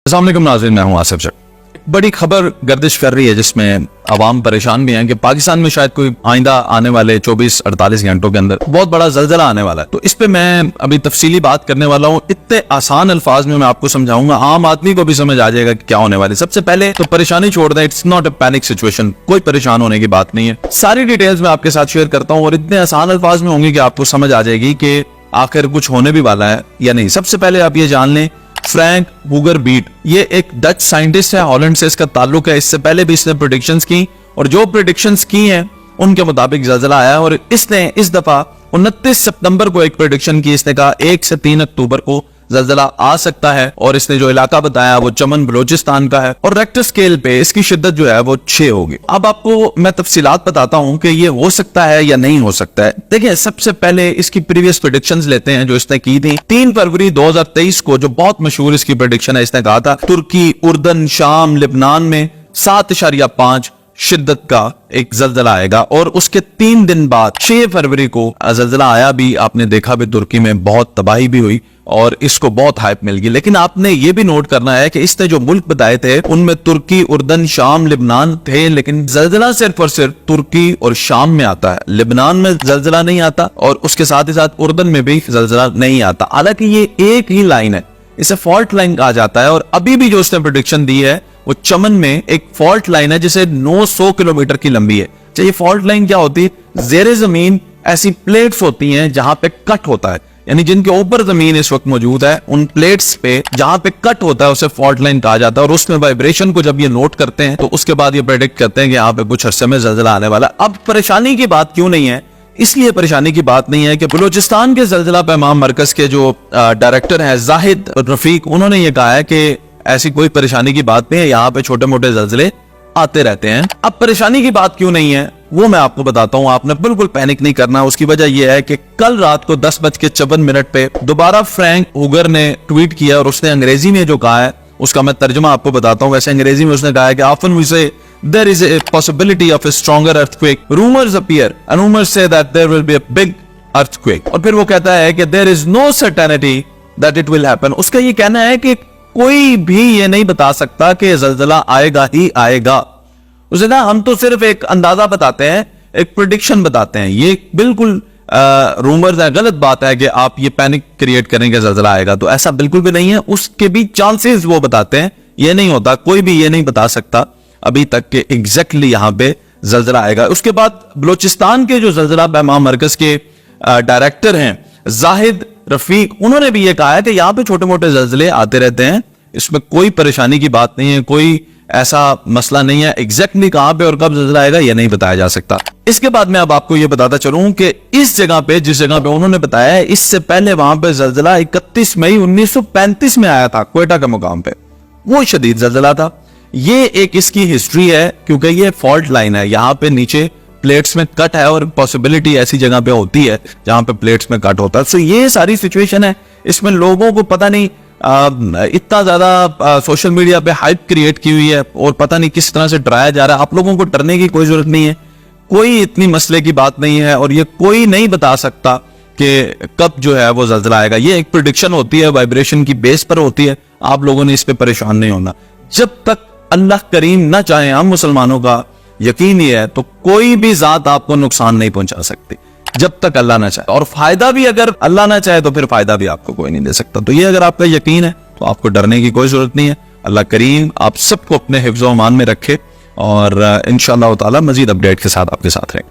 अस्सलाम वालेकुम नाज़रीन, मैं हूं आसिफ जट। बड़ी खबर गर्दिश कर रही है जिसमें अवाम परेशान भी हैं कि पाकिस्तान में शायद कोई आइंदा आने वाले 24-48 घंटों के अंदर बहुत बड़ा ज़ल्ज़ला आने वाला है। तो इस पे मैं अभी तफसीली बात करने वाला हूँ। इतने आसान अल्फाज में मैं आपको समझाऊंगा, आम आदमी को भी समझ आ जाएगा कि क्या होने वाली। सबसे पहले तो परेशानी छोड़ दें, it's not a panic situation, कोई परेशान होने की बात नहीं है। सारी डिटेल्स मैं आपके साथ शेयर करता हूँ और इतने आसान अल्फाज में होंगे कि आपको समझ आ जाएगी कि आखिर कुछ होने भी वाला है या नहीं। सबसे पहले आप ये जान लें, फ्रैंक हुगर बीट ये एक डच साइंटिस्ट है, हॉलैंड से इसका ताल्लुक है। इससे पहले भी इसने प्रेडिक्शंस की और जो प्रेडिक्शंस की हैं उनके मुताबिक ज़ल्ज़ला आया। और इसने इस दफा 29 सितंबर को एक प्रेडिक्शन की। इसने कहा 1 से 3 अक्टूबर को ज़ल्ज़ला आ सकता है और इसने जो इलाका बताया वो चमन बलोचिस्तान का है और रेक्टर स्केल पे इसकी शिद्दत जो है वो 6 होगी। अब आपको मैं तफसीलात बताता हूं कि ये हो सकता है या नहीं हो सकता है। देखिए, सबसे पहले इसकी प्रीवियस प्रेडिक्शंस लेते हैं जो इसने की थी। 3 फरवरी 2023 को जो बहुत मशहूर इसकी प्रेडिक्शन है, इसने कहा था तुर्की, उर्दन, शाम, लिबनान में 7.5 शिद्दत का एक ज़ल्ज़ला आएगा। और उसके 3 दिन बाद 6 फरवरी को ज़ल्ज़ला आया भी। आपने देखा भी तुर्की में बहुत तबाही भी हुई और इसको बहुत हाइप मिल गई। लेकिन आपने ये भी नोट करना है कि इसने जो मुल्क बताए थे उनमें तुर्की, उर्दन, शाम, लिबनान थे, लेकिन ज़ल्ज़ला सिर्फ और सिर्फ तुर्की और शाम में आता है। लिबनान में ज़ल्ज़ला नहीं आता और उसके साथ ही साथ उर्दन में भी ज़ल्ज़ला नहीं आता। हालांकि ये एक ही लाइन है, इसे फॉल्ट लाइन कहा जाता है। और अभी भी जो उसने प्रेडिक्शन दी है वो चमन में एक फॉल्ट लाइन है जिसे 900 किलोमीटर की लंबी है। ये फॉल्ट लाइन क्या होती है? ज़ेरे जमीन ऐसी प्लेट्स होती हैं जहां पे कट होता है, यानी जिनके ऊपर जमीन इस वक्त मौजूद है, उन प्लेट्स पे जहां पे कट होता है उसे फॉल्ट लाइन कहा जाता है। और उसमें वाइब्रेशन को जब ये नोट करते हैं तो उसके बाद ये प्रेडिक्ट करते हैं कि यहाँ पे कुछ अरसे में ज़ल्ज़ला आने वाला। अब परेशानी की बात क्यों नहीं है? इसलिए परेशानी की बात नहीं है कि बलूचिस्तान के ज़ल्ज़ला पैमाम मरकज के जो डायरेक्टर हैं जाहिद रफीक, उन्होंने ये कहा है कि ऐसी कोई परेशानी की बात नहीं है, यहाँ पे छोटे मोटे ज़ल्ज़ले आते रहते हैं। अब परेशानी की बात क्यों नहीं है वो मैं आपको बताता हूं। आपने बिल्कुल पैनिक नहीं करना। उसकी वजह यह है कि कल रात को 10:54 पे दोबारा फ्रैंक हुगर ने ट्वीट किया और उसने अंग्रेजी में जो कहा है उसका मैं तर्जुमा आपको बताता हूं। वैसे अंग्रेजी में उसने कहा है कि often we say there is a possibility of a stronger earthquake, rumours appear and rumours say that there will be a big earthquake. और फिर वो कहता है कि there is no certainty that it will happen. उसका ये कहना है कि कोई भी ये नहीं बता सकता कि ज़ल्ज़ला आएगा ही आएगा। उसे ना, हम तो सिर्फ एक अंदाजा बताते हैं, एक प्रेडिक्शन बताते हैं। ये बिल्कुल रूमर्स है, गलत बात है कि आप ये पैनिक क्रिएट करेंगे ज़ल्ज़ला आएगा, तो ऐसा बिल्कुल भी नहीं है। उसके भी चांसेस वो बताते हैं, ये नहीं होता। कोई भी ये नहीं बता सकता अभी तक कि एग्जैक्टली यहां पे ज़ल्ज़ला आएगा। उसके बाद बलूचिस्तान के जो ज़ल्ज़ला पैमाम मरकज के डायरेक्टर हैं जाहिद रफीक, उन्होंने भी ये कहा है कि यहाँ पे छोटे मोटे ज़ल्ज़ले आते रहते हैं, इसमें कोई परेशानी की बात नहीं है, कोई ऐसा मसला नहीं है। एग्जैक्टली कहां पे और कब ज़ल्ज़ला आएगा ये नहीं बताया जा सकता। इसके बाद मैं अब आपको ये बताता चलूं कि इस जगह पे, जिस जगह पे उन्होंने बताया है, इससे पहले वहां पे ज़ल्ज़ला 31 मई 1935 में आया था क्वेटा के मुकाम पे। वो शदीद ज़ल्ज़ला था। ये एक इसकी हिस्ट्री है क्योंकि ये फॉल्ट लाइन है, यहाँ पे नीचे प्लेट्स में कट है और पॉसिबिलिटी ऐसी जगह पे होती है जहां पे प्लेट्स में कट होता है। सो ये सारी सिचुएशन है। इसमें लोगों को पता नहीं इतना ज्यादा सोशल मीडिया पे हाइप क्रिएट की हुई है और पता नहीं किस तरह से डराया जा रहा है। आप लोगों को डरने की कोई जरूरत नहीं है, कोई इतनी मसले की बात नहीं है और ये कोई नहीं बता सकता कि कब जो है वो ज़ल्ज़ला आएगा। ये एक प्रेडिक्शन होती है, वाइब्रेशन की बेस पर होती है। आप लोगों ने इस पे परेशान नहीं होना। जब तक अल्लाह करीम ना चाहे, हम मुसलमानों का यकीन ही है, तो कोई भी जात आपको नुकसान नहीं पहुंचा सकती जब तक अल्लाह ना चाहे। और फायदा भी अगर अल्लाह ना चाहे तो फिर फायदा भी आपको कोई नहीं दे सकता। तो ये अगर आपका यकीन है तो आपको डरने की कोई जरूरत नहीं है। अल्लाह करीम आप सबको अपने हिफ्ज़-ओ-अमान में रखे और इंशाअल्लाह ताला मजीद अपडेट के साथ आपके साथ रहेंगे।